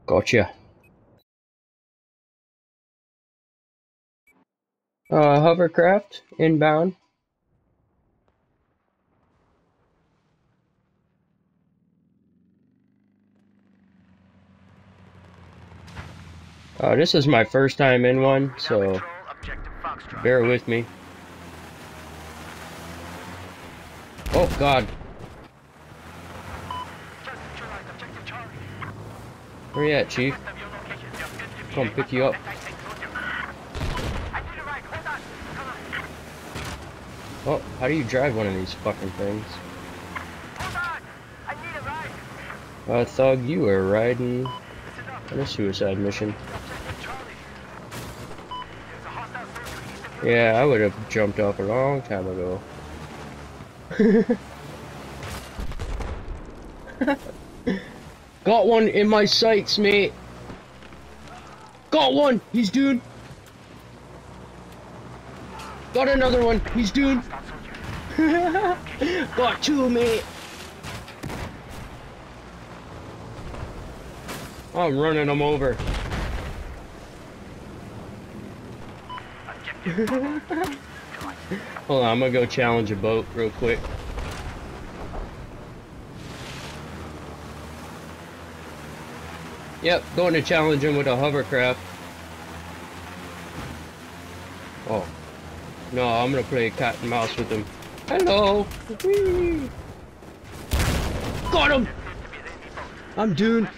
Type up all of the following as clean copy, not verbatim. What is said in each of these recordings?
Gotcha. Hovercraft inbound. This is my first time in one, so bear with me. Oh God. Where you at, Chief? Come pick you up. Oh, how do you drive one of these fucking things? Thug, you were riding on a suicide mission. Yeah, I would have jumped off a long time ago. Got one in my sights, mate. Got one. He's doomed. Got another one. He's doomed. Got two, mate. I'm running them over. Hold on, I'm gonna go challenge a boat real quick. Yep, going to challenge him with a hovercraft. Oh. No, I'm gonna play cat and mouse with him. Hello! Whee! Got him! I'm doomed.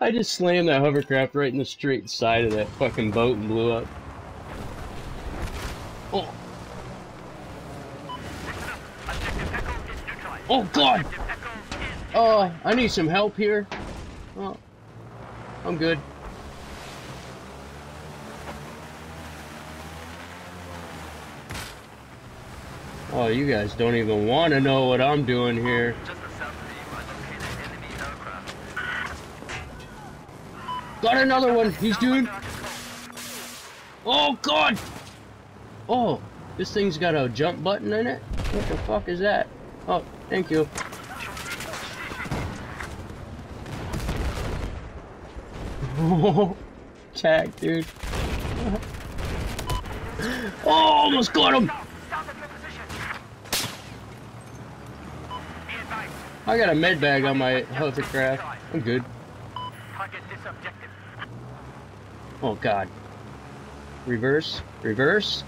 I just slammed that hovercraft right in the straight side of that fucking boat and blew up. Oh. Oh God! Oh, I need some help here. Oh, I'm good. Oh, you guys don't even want to know what I'm doing here. Got another one. He's doing. Oh God! Oh, this thing's got a jump button in it. What the fuck is that? Oh, thank you. Oh, tag, dude. Oh, almost got him. I got a med bag on my hovercraft. I'm good. Oh God. Reverse, reverse.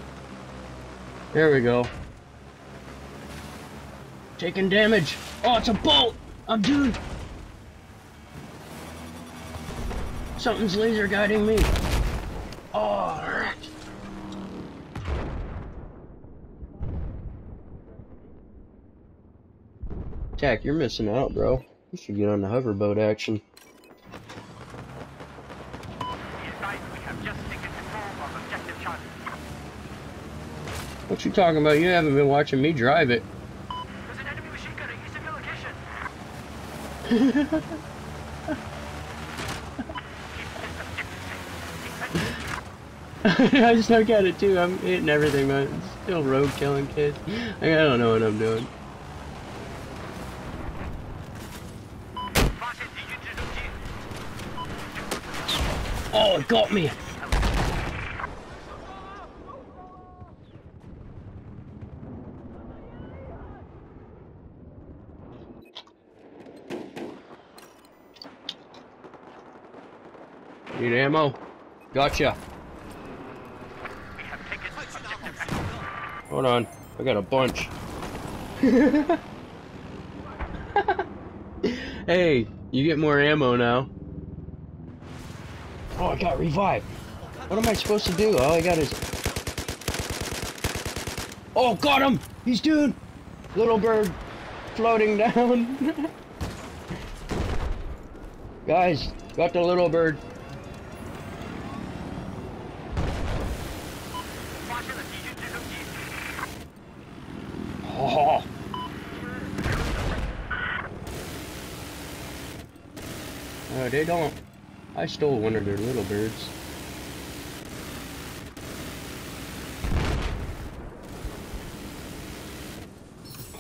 There we go. Taking damage. Oh, it's a boat. I'm doomed. Something's laser guiding me. Oh, alright. Jack, you're missing out, bro. You should get on the hoverboat action. What you talking about? You haven't been watching me drive it. There's an enemy machine gunner using your location. I just look at it too. I'm hitting everything, but it's still rogue killing kids. I don't know what I'm doing. Oh, it got me! Need ammo? Gotcha. Hold on, I got a bunch. Hey, you get more ammo now. Oh, I got revived. What am I supposed to do? All I got is... Oh, got him! He's doing... Little bird floating down. Guys, got the little bird. Oh. They don't... I stole one of their little birds.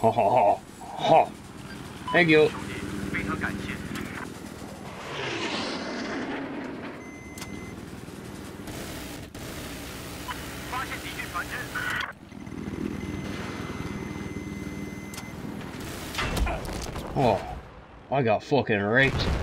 哈哈哈哈 Thank you. 非常感谢。发现敌军船只。 Oh, I got fucking raped.